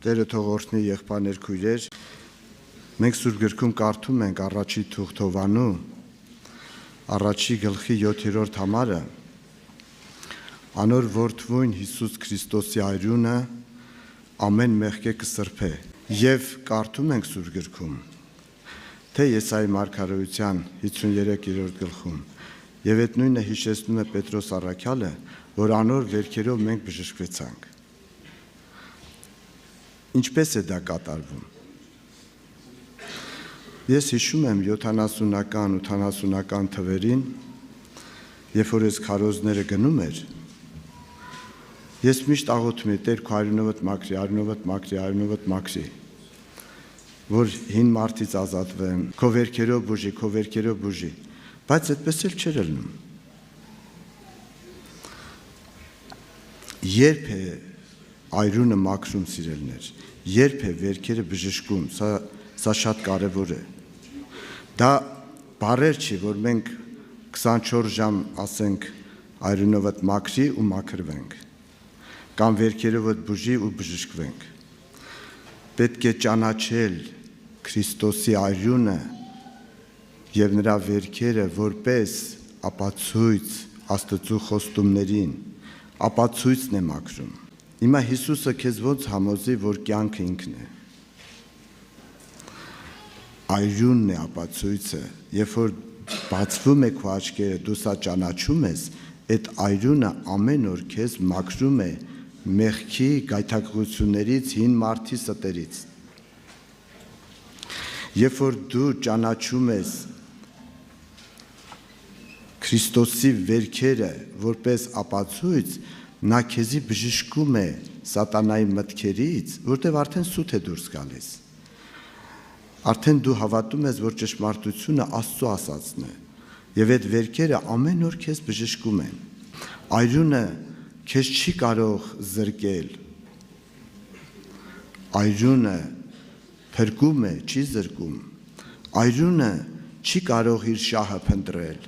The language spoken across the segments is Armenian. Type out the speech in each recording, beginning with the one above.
Տերը թող օրհնի եղբայրներ քույրեր, մենք Սուրբ գրքում կարդում ենք առաջի Թուղթովանու առաջի գլխի 7-րդ համարը, անոր որդվույն Հիսուս Քրիստոսի այրունը ամեն մեղքե կսրբե, եւ կարդում ենք Սուրբ գրքում, թե Եսայի մարգարեության 53-րդ գլխում, եւ այդ նույնը հիշեցնում է Պետրոս առաքյալը, որ անոր վերքերով մենք բժշկվեցանք։ Ինչպես է դա կատարվում։ Ես հիշում եմ 70-ական, 80-ական թվերին, երբ որ ես քարոզները գնում էր, ես միշտ աղոթում եմ Տեր քո արյունովդ մաքրի, արյունովդ մաքրի, արյունովդ մաքրի, որ հին մարդից ազատվեմ, քո վերքերով բուժի, քո վերքերով բուժի, բայց այդպես էլ չէր ելնում։ Երբ է այրունը մաքրում սիրելներ, երբ է վերքերը բժշկում, սա շատ կարևոր է։ Դա բառեր չի, որ մենք 24 ժամ ասենք այրունովդ մաքրի ու մաքրվենք, կամ վերքերովդ բուժի ու բժշկվենք։ Պետք է ճանաչել Քրիստոսի այրունը եւ նրա վերքերը որպես ապացույց Աստծո խոստումներին, ապացույցն է մաքրում։ Հիմա Հիսուսը քեզ ոնց համոզի, որ կյանքը ինքն է։ Այրունն է ապացույցը, երբ որ բացվում է քո աչքերը, դու սա ճանաչում ես, այդ այրունը ամեն օր քեզ մաքրում է մեղքի գայթակղություններից, հին մարդի ստերից։ Երբ որ դու ճանաչում ես Քրիստոսի վերքերը որպես ապացույց, նա քեզի բժշկում է սատանայի մտքերից, որտեղ արդեն սուտ է դուրս գալիս։ Արդեն դու հավատում ես, որ ճշմարտությունը Աստծո ասածն է, եւ այդ վերքերը ամեն օր քեզ բժշկում են։ Այրունը քեզ չի կարող զրկել։ Այրունը փրկում է, չի զրկում։ Այրունը չի կարող իր շահը փնտրել։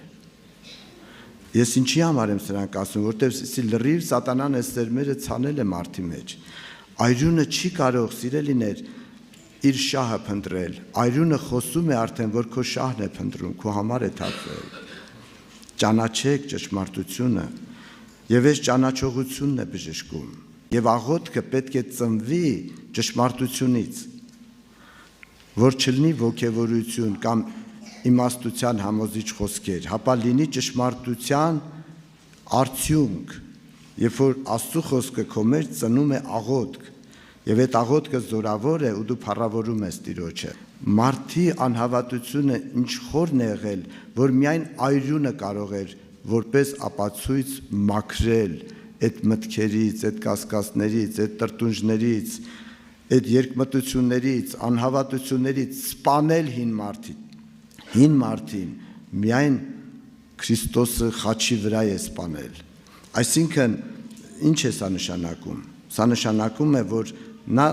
Ես ինչի համար եմ սրանք ասում, որտեղ լրիվ սատանան այս սերմերը ցանել է մարդի մեջ։ Այրունը չի կարող, սիրելիներ, իր շահը փնտրել։ Այրունը խոսում է արդեն, որ քո շահն է փնտրում, քո համար է թափվել։ Ճանաչեք ճշմարտությունը, եւ այս ճանաչողությունն է բժշկում։ Եվ աղոթքը պետք է ծնվի ճշմարտությունից, որ չլինի ոգևորություն կամ իմաստության համոզիչ խոսքեր, հապա լինի ճշմարտության արդյունք, երբ որ Աստծո խոսքը քո մեջ ծնում է աղոթք, եւ այդ աղոթքը զորավոր է ու դու փառավորում ես Տիրոջը։ Մարդի անհավատությունը ինչ խորն է եղել, որ միայն այրունը կարող էր որպես ապացույց մաքրել այդ մտքերից, այդ կասկածներից, այդ տրտունջներից, այդ երկմտություններից, անհավատություններից, սպանել հին մարդին միայն Քրիստոսը խաչի վրա է սպանել։ Այսինքն, ինչ է սա նշանակում։ Սա նշանակում է, որ նա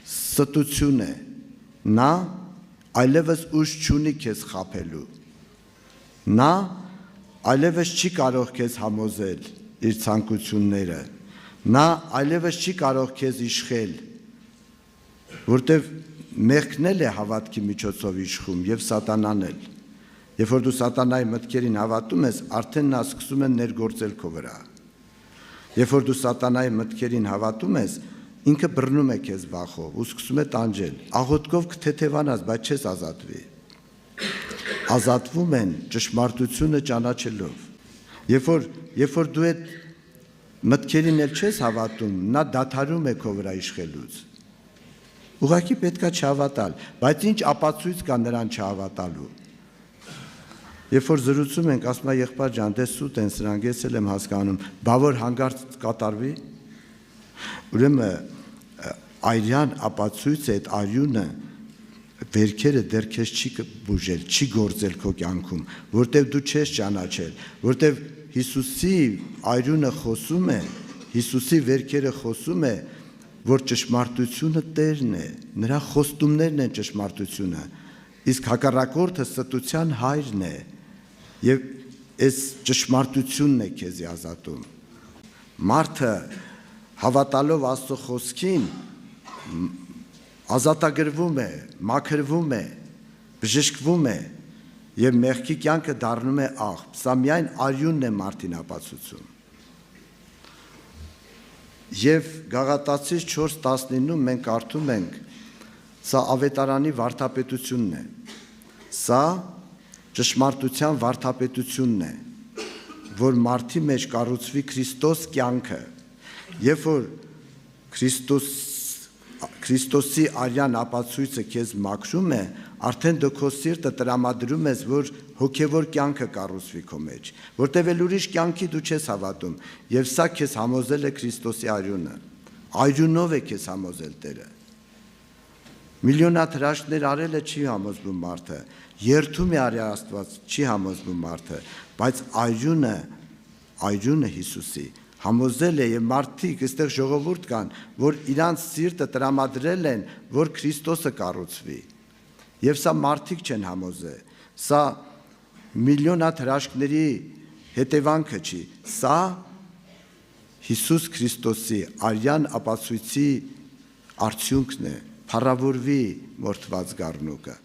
ստություն է, նա այլևս ուժ չունի քեզ խաբելու։ Նա այլևս չի կարող քեզ համոզել իր ցանկությունները։ Նա այլևս չի կարող քեզ իշխել, որտեվ մեղքն էլ է հավատքի միջոցով իշխում եւ սատանան էլ։ Երբ որ դու սատանայի մտքերին հավատում ես, արդեն նա սկսում է ներգործել քո վրա։ Երբ որ դու սատանայի մտքերին հավատում ես, ինքը բռնում է քեզ վախով ու սկսում է տանջել։ Աղոթքով կթեթևանաս, բայց չես ազատվի։ Ազատվում են ճշմարտությունը ճանաչելով։ Երբ որ դու այդ մտքերին էլ չես հավատում, նա դադարում է քո վրա իշխելուց։ Ուղղակի պետքա չհավատալ, բայց ինչ ապացույց կա նրան չհավատալու։ Երբ որ զրուցում ենք, ասում է եղբայր ջան, դե սուտ են սրանք, ես էլ եմ հասկանում, բա որ հանգարց կատարվի։ Ուրեմն այրյան ապացույց է այդ այրունը, վերքերը դեռ քեզ չի բուժել, չի գործել քո կյանքում, որտեվ դու չես ճանաչել, որտեվ Հիսուսի այրունը խոսում է, Հիսուսի վերքերը խոսում է, որ ճշմարտությունը Տերն է, նրա խոստումներն են ճշմարտությունը, իսկ հակառակորդը ստության հայրն է, եւ այս ճշմարտությունն է քեզի ազատում։ Մարդը հավատալով Աստծո խոսքին ազատագրվում է, մաքրվում է, բժշկվում է եւ մեղքի կյանքը դառնում է աղբ։ Սա միայն արյունն է մարդին ապացուցում։ Եվ Գաղատացիս 4:19-ում մենք կարդում ենք. սա ավետարանի վարդապետությունն է։ Սա ճշմարտության վարդապետությունն է, որ մարդի մեջ կառուցվի Քրիստոս կյանքը, երբ որ Քրիստոսի արյան ապացույցը քեզ մաքրում է, արդեն դու քո սիրտը տրամադրում ես, որ հոգևոր կյանքը կառուցվի քո մեջ, որտեղ էլ ուրիշ կյանքի դու չես հավատում, եւ սա քեզ համոզել է Քրիստոսի արյունը։ Արյունով է քեզ համոզել Տերը։ Միլիոնատ հրաշքներ արել է, չի համոզվում մարդը, երթում է արի Աստված, չի համոզվում մարդը, բայց արյունը Հիսուսի համոզել է եւ մարդիկ այստեղ ժողովուրդ կան, որ իրանց սիրտը տրամադրել են, որ Քրիստոսը կառուցվի։ Եվ սա մարդիկ չեն համոզել, սա միլիոնատ հրաշքների հետևանքը չի, սա Հիսուս Քրիստոսի արյան ապացույցի արդյունքն է, փառավորվի մորթված գառնուկը։